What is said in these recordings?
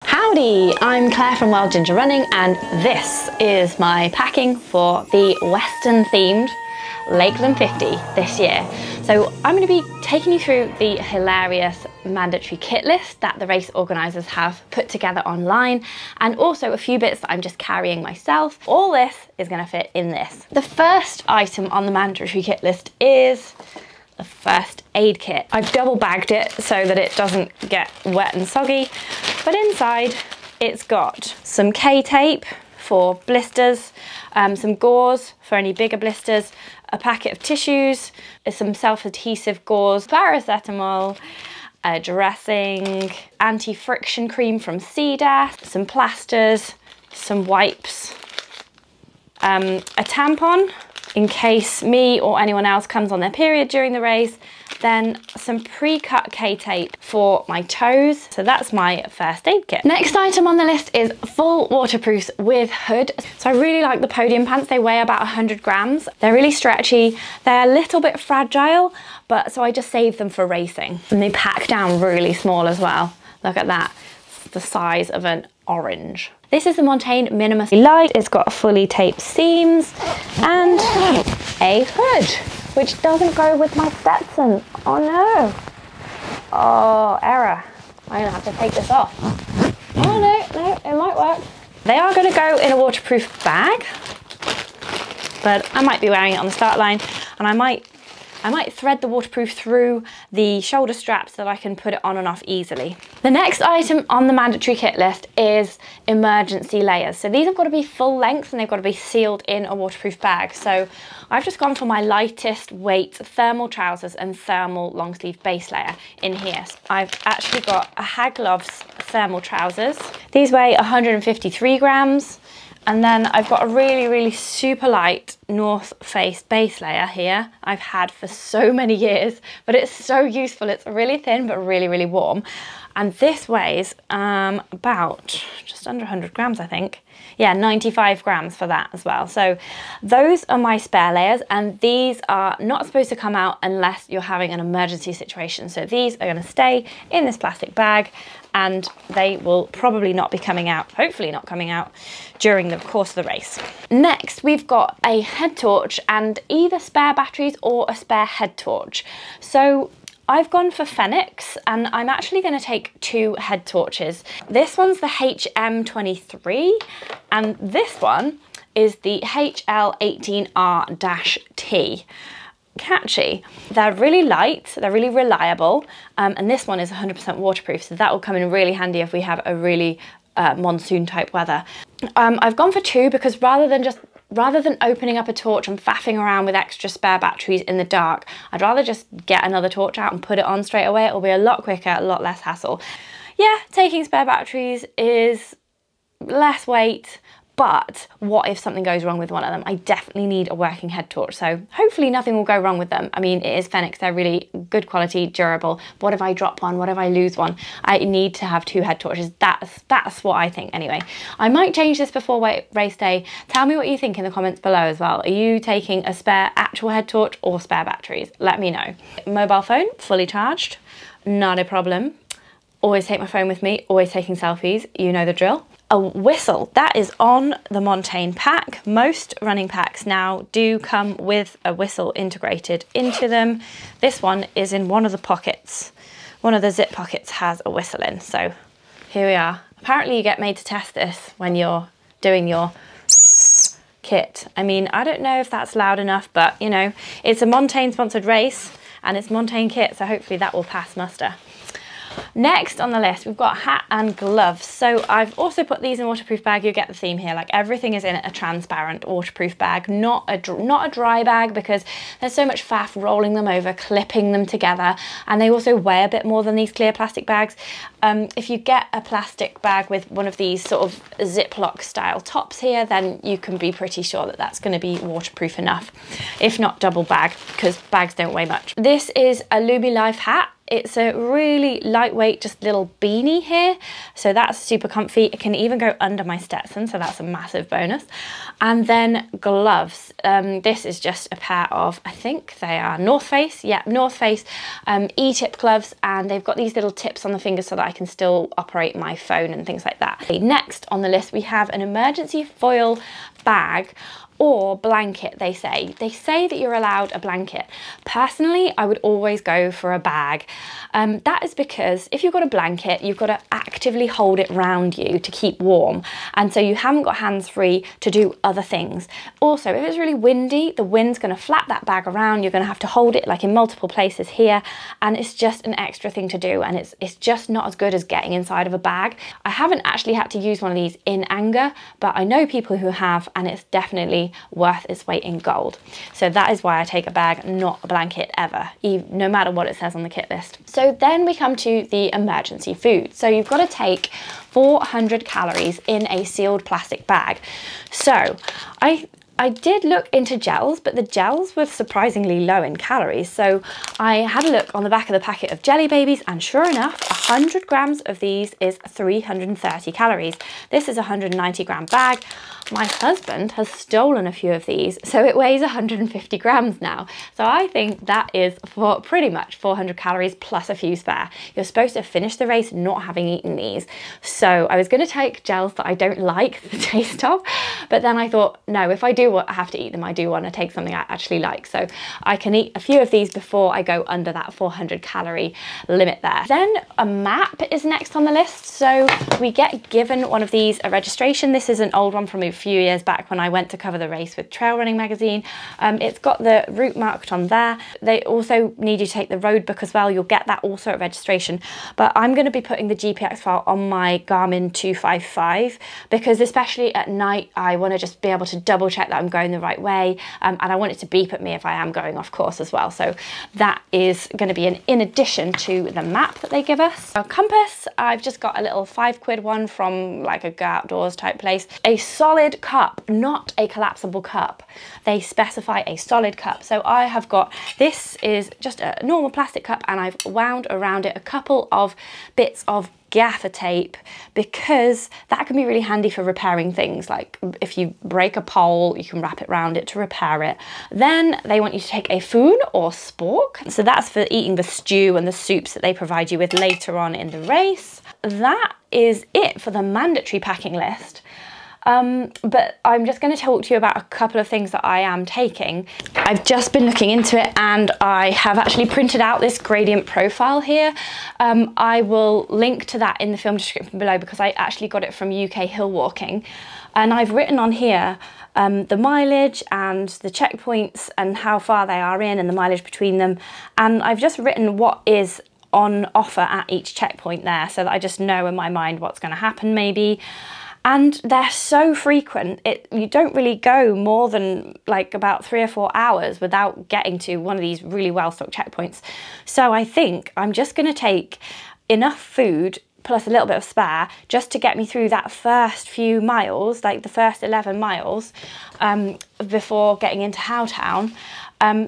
Howdy, I'm Claire from Wild Ginger Running, and this is my packing for the Western themed Lakeland 50 this year. So I'm going to be taking you through the hilarious mandatory kit list that the race organisers have put together online, and also a few bits that I'm just carrying myself. All this is going to fit in this. The first item on the mandatory kit list is the first aid kit. I've double bagged it so that it doesn't get wet and soggy, but inside it's got some K-tape for blisters, some gauze for any bigger blisters, a packet of tissues, some self-adhesive gauze, paracetamol, a dressing, anti-friction cream from CDAS, some plasters, some wipes, a tampon in case me or anyone else comes on their period during the race, then some pre-cut K-tape for my toes. So that's my first aid kit. Next item on the list is full waterproofs with hood. So I really like the Podium pants. They weigh about 100 grams. They're really stretchy. They're a little bit fragile, but so I just saved them for racing. And they pack down really small as well. Look at that. It's the size of an orange. This is the Montane Minimus Light. It's got fully taped seams and a hood, which doesn't go with my Statin. Oh no. Oh, error. I'm gonna have to take this off. Oh no, it might work. They are gonna go in a waterproof bag, but I might be wearing it on the start line, and I might thread the waterproof through the shoulder straps so that I can put it on and off easily. The next item on the mandatory kit list is emergency layers. So these have got to be full length and they've got to be sealed in a waterproof bag. So I've just gone for my lightest weight thermal trousers and thermal long sleeve base layer in here. I've actually got a Hag Gloves thermal trousers. These weigh 153 grams. And then I've got a really super light North Face base layer here. I've had for so many years, but it's so useful. It's really thin, but really warm. And this weighs about just under 100 grams, I think. Yeah, 95 grams for that as well. So those are my spare layers, and these are not supposed to come out unless you're having an emergency situation. So these are going to stay in this plastic bag, and they will probably not be coming out, hopefully not coming out, during the course of the race. Next, we've got a head torch and either spare batteries or a spare head torch. So I've gone for Phoenix, and I'm actually going to take two head torches. This one's the HM23, and this one is the HL18R-T. Catchy. They're really light, they're really reliable, and this one is 100% waterproof, so that will come in really handy if we have a really monsoon type weather. I've gone for two because rather than opening up a torch and faffing around with extra spare batteries in the dark, I'd rather just get another torch out and put it on straight away. It'll be a lot quicker, a lot less hassle. Yeah, taking spare batteries is less weight, but what if something goes wrong with one of them? I definitely need a working head torch, so hopefully nothing will go wrong with them. I mean, it is Phoenix, they're really good quality, durable. What if I drop one? What if I lose one? I need to have two head torches. That's what I think anyway. I might change this before race day. Tell me what you think in the comments below as well. Are you taking a spare actual head torch or spare batteries? Let me know. Mobile phone, fully charged, not a problem. Always take my phone with me, always taking selfies, you know the drill. A whistle, that is on the Montane pack. Most running packs now do come with a whistle integrated into them. This one is in one of the pockets. One of the zip pockets has a whistle in, so here we are. Apparently you get made to test this when you're doing your kit. I mean, I don't know if that's loud enough, but you know, it's a Montane sponsored race and it's Montane kit, so hopefully that will pass muster. Next on the list, we've got hat and gloves. So I've also put these in a waterproof bag. You get the theme here, like everything is in a transparent waterproof bag, not a dry bag, because there's so much faff rolling them over, clipping them together, and they also weigh a bit more than these clear plastic bags. If you get a plastic bag with one of these sort of Ziploc style tops here, then you can be pretty sure that that's going to be waterproof enough, if not double bag, because bags don't weigh much. This is a Luby Life hat. It's a really lightweight, just little beanie here. So that's super comfy. It can even go under my Stetson, so that's a massive bonus. And then gloves. This is just a pair of, I think they are North Face. Yeah, North Face E-tip gloves, and they've got these little tips on the fingers so that I can still operate my phone and things like that. Next on the list, we have an emergency foil bag or blanket, they say. They say that you're allowed a blanket. Personally, I would always go for a bag. That is because if you've got a blanket, you've got to actively hold it round you to keep warm. And so you haven't got hands free to do other things. Also, if it's really windy, the wind's gonna flap that bag around. You're gonna have to hold it like in multiple places here. And it's just an extra thing to do. And it's just not as good as getting inside of a bag. I haven't actually had to use one of these in anger, but I know people who have, and it's definitely worth its weight in gold. So that is why I take a bag, not a blanket ever, no matter what it says on the kit list. So then we come to the emergency food. So you've got to take 400 calories in a sealed plastic bag. So I did look into gels, but the gels were surprisingly low in calories. So I had a look on the back of the packet of Jelly Babies, and sure enough, 100 grams of these is 330 calories. This is a 190 gram bag. My husband has stolen a few of these, so it weighs 150 grams now. So I think that is for pretty much 400 calories plus a few spare. You're supposed to finish the race not having eaten these. So I was going to take gels that I don't like the taste of, but then I thought, no, if I do have to eat them, I do want to take something I actually like. So I can eat a few of these before I go under that 400 calorie limit there. Then a map is next on the list. So we get given one of these, a registration. This is an old one from a few years back when I went to cover the race with Trail Running magazine. It's got the route marked on there. They also need you to take the road book as well. You'll get that also at registration. But I'm going to be putting the GPX file on my Garmin 255 because especially at night, I want to just be able to double check that I'm going the right way. And I want it to beep at me if I am going off course as well. So that is going to be in addition to the map that they give us. A compass, I've just got a little £5 one from like a Go Outdoors type place. A solid cup, not a collapsible cup. They specify a solid cup. So I have got, this is just a normal plastic cup and I've wound around it a couple of bits of gaffer tape because that can be really handy for repairing things. Like if you break a pole, you can wrap it around it to repair it. Then they want you to take a foon or spork. So that's for eating the stew and the soups that they provide you with later on in the race. That is it for the mandatory packing list. But I'm just going to talk to you about a couple of things that I am taking. I've just been looking into it and I have actually printed out this gradient profile here. I will link to that in the film description below because I actually got it from UK Hill Walking. And I've written on here the mileage and the checkpoints and how far they are in and the mileage between them. And I've just written what is on offer at each checkpoint there so that I just know in my mind what's going to happen maybe. And they're so frequent, you don't really go more than like about 3 or 4 hours without getting to one of these really well-stocked checkpoints. So I think I'm just going to take enough food plus a little bit of spare just to get me through that first few miles, like the first 11 miles before getting into Howtown.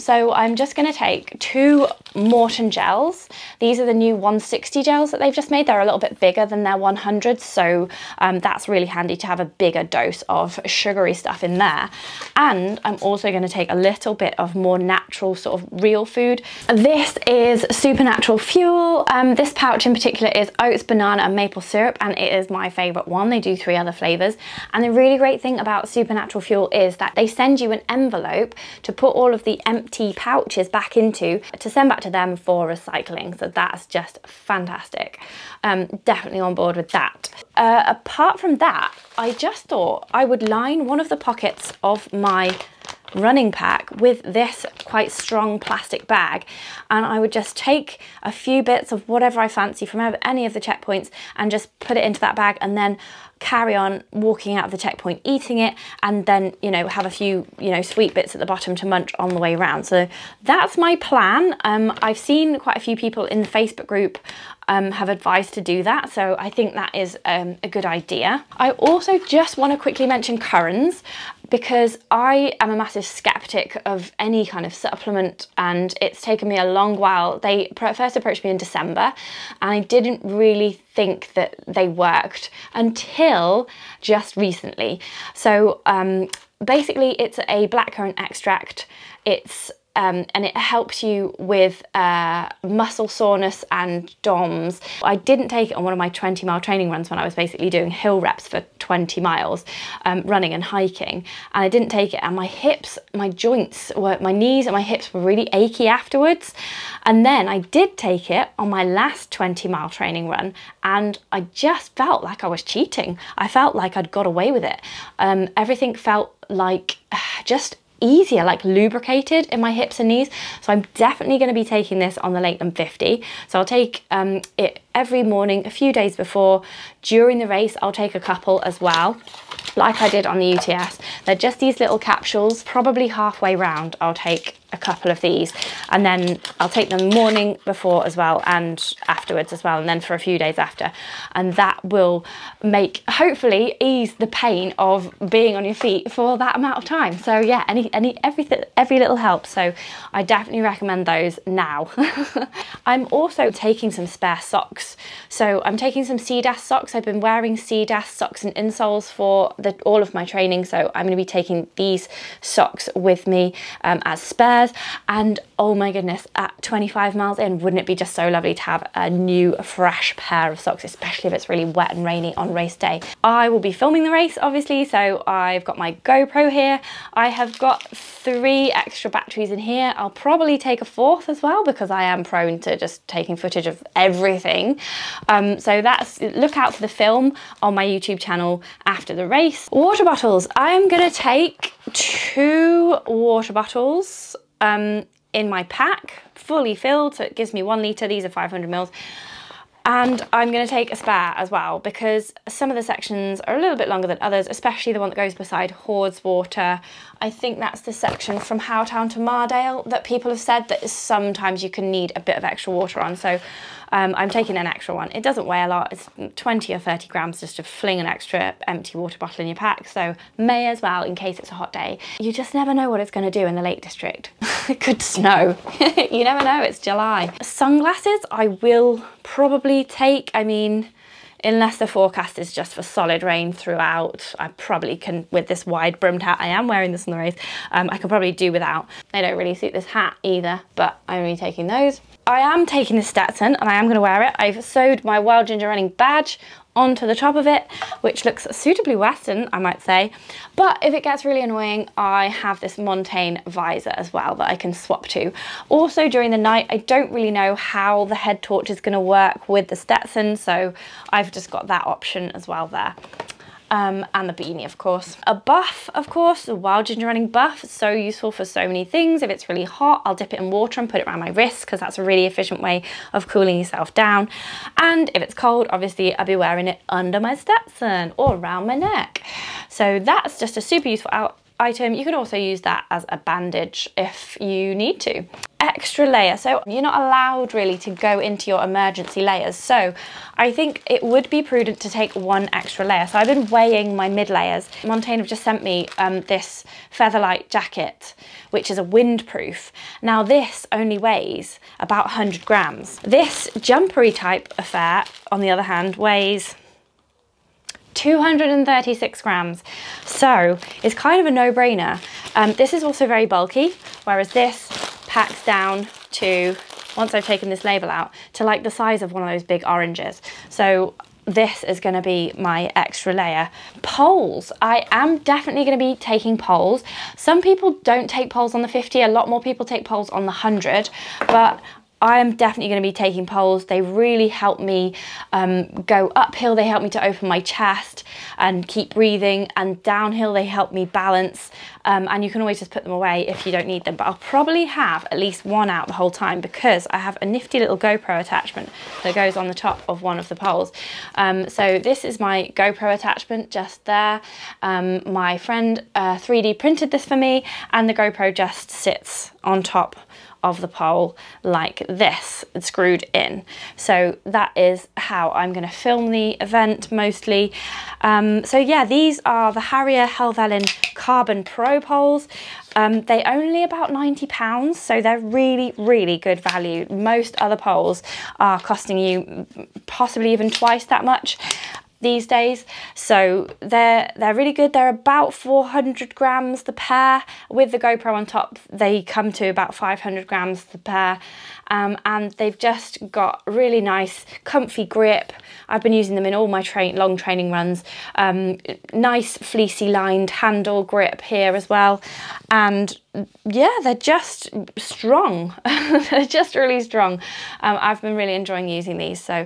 So I'm just going to take 2 Montane gels. These are the new 160 gels that they've just made. They're a little bit bigger than their 100, so that's really handy to have a bigger dose of sugary stuff in there. And I'm also going to take a little bit of more natural sort of real food. This is Supernatural Fuel. This pouch in particular is oats, banana and maple syrup, and it is my favourite one. They do 3 other flavours. And the really great thing about Supernatural Fuel is that they send you an envelope to put all of the empty pouches back into to send back to them for recycling. So that's just fantastic. Definitely on board with that. Apart from that, I just thought I would line one of the pockets of my running pack with this quite strong plastic bag, and I would just take a few bits of whatever I fancy from any of the checkpoints and just put it into that bag and then carry on walking out of the checkpoint eating it, and then, you know, have a few, you know, sweet bits at the bottom to munch on the way around. So that's my plan. I've seen quite a few people in the Facebook group have advised to do that, so I think that is a good idea. I also just want to quickly mention currans. because I am a massive skeptic of any kind of supplement, and it's taken me a long while. They first approached me in December and I didn't really think that they worked until just recently. So basically it's a blackcurrant extract. And it helps you with muscle soreness and DOMS. I didn't take it on one of my 20-mile training runs when I was basically doing hill reps for 20 miles, running and hiking. And I didn't take it, and my hips, my joints, my knees and my hips were really achy afterwards. And then I did take it on my last 20-mile training run, and I just felt like I was cheating. I felt like I'd got away with it. Everything felt like just easier, like lubricated in my hips and knees. So I'm definitely going to be taking this on the Lakeland 50. So I'll take it every morning, a few days before. During the race I'll take a couple as well, like I did on the UTS. They're just these little capsules. Probably halfway round I'll take a couple of these, and then I'll take them morning before as well and afterwards as well, and then for a few days after, and that will hopefully ease the pain of being on your feet for that amount of time. So yeah, every little helps. So I definitely recommend those now. I'm also taking some spare socks. So I'm taking some CDAS socks. I've been wearing CDAS socks and insoles for all of my training, so I'm going to be taking these socks with me as spares. And oh my goodness, at 25 miles in, wouldn't it be just so lovely to have a new fresh pair of socks, especially if it's really wet and rainy on race day. I will be filming the race obviously, so I've got my GoPro here. I have got 3 extra batteries in here. I'll probably take a 4th as well, because I am prone to just taking footage of everything. So look out for the film on my YouTube channel after the race. Water bottles. I am going to take 2 water bottles in my pack, fully filled, so it gives me 1 litre. These are 500 mils. And I'm going to take a spare as well, because some of the sections are a little bit longer than others, especially the one that goes beside Hoard's Water. I think that's the section from Howtown to Mardale that people have said that sometimes you can need a bit of extra water on. So I'm taking an extra one. It doesn't weigh a lot. It's 20 or 30 grams just to fling an extra empty water bottle in your pack. So may as well, in case it's a hot day. You just never know what it's going to do in the Lake District. It could snow. You never know, it's July. Sunglasses I will probably take. I mean, unless the forecast is just for solid rain throughout, I probably can, with this wide brimmed hat, I am wearing this in the race, I can probably do without. They don't really suit this hat either, but I'm only taking those. I am taking this Statin, and I am going to wear it. I've sewed my Wild Ginger Running badge onto the top of it, which looks suitably Western, I might say. But if it gets really annoying, I have this Montane visor as well that I can swap to. Also during the night, I don't really know how the head torch is going to work with the Stetson, so I've just got that option as well there. And the beanie, of course. A buff, of course, a Wild Ginger Running buff. So useful for so many things. If it's really hot, I'll dip it in water and put it around my wrist, because that's a really efficient way of cooling yourself down. And if it's cold, obviously I'll be wearing it under my Stetson or around my neck. So that's just a super useful item. You can also use that as a bandage if you need to. Extra layer. So you're not allowed really to go into your emergency layers. So I think it would be prudent to take 1 extra layer. So I've been weighing my mid layers. Montane have just sent me this Featherlight jacket, which is a windproof. Now this only weighs about 100 grams. This jumpery type affair, on the other hand, weighs 236 grams. So it's kind of a no-brainer. This is also very bulky, whereas this packs down to, once I've taken this label out, to like the size of one of those big oranges. So this is going to be my extra layer. Poles. I am definitely going to be taking poles. Some people don't take poles on the 50. A lot more people take poles on the 100, but I'm definitely going to be taking poles. They really help me go uphill. They help me to open my chest and keep breathing, and downhill they help me balance. And you can always just put them away if you don't need them. But I'll probably have at least 1 out the whole time, because I have a nifty little GoPro attachment that goes on the top of one of the poles. So this is my GoPro attachment just there. My friend 3D printed this for me, and the GoPro just sits on top of the pole like this, screwed in. So that is how I'm going to film the event mostly. So yeah, these are the Harrier Helvellyn Carbon Pro poles. They only about £90, so they're really, really good value. Most other poles are costing you possibly even twice that much these days, so they're really good. They're about 400 grams the pair. With the GoPro on top, they come to about 500 grams the pair, and they've just got really nice comfy grip. I've been using them in all my long training runs. Nice fleecy lined handle grip here as well, and yeah, they're just strong. They're just really strong. I've been really enjoying using these, so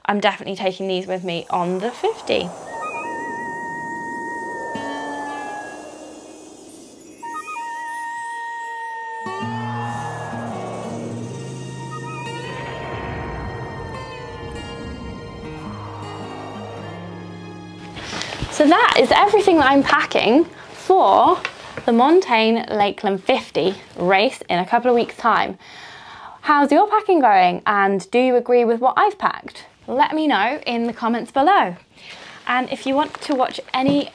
I'm definitely taking these with me on the 50. So that is everything that I'm packing for the Montane Lakeland 50 race in a couple of weeks' time. How's your packing going, and do you agree with what I've packed? Let me know in the comments below. And if you want to watch any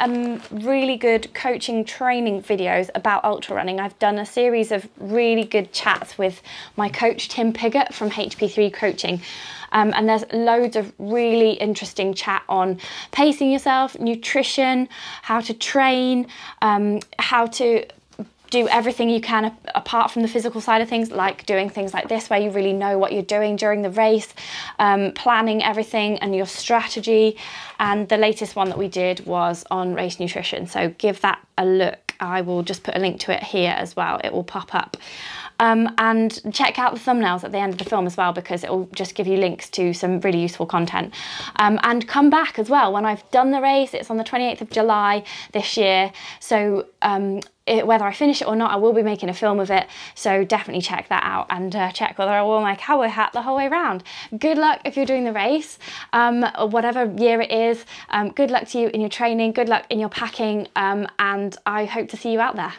really good coaching training videos about ultra running, I've done a series of really good chats with my coach Tim Piggott from HP3 Coaching. And there's loads of really interesting chat on pacing yourself, nutrition, how to train, how to do everything you can apart from the physical side of things, like doing things like this where you really know what you're doing during the race, planning everything and your strategy. And the latest one that we did was on race nutrition, so give that a look. I will just put a link to it here as well, it will pop up. And check out the thumbnails at the end of the film as well, because it will just give you links to some really useful content. And come back as well when I've done the race. It's on the 28th of July this year, so whether I finish it or not, I will be making a film of it, so definitely check that out, and check whether I wore my cowboy hat the whole way around. Good luck if you're doing the race, whatever year it is. Good luck to you in your training, good luck in your packing, and I hope to see you out there.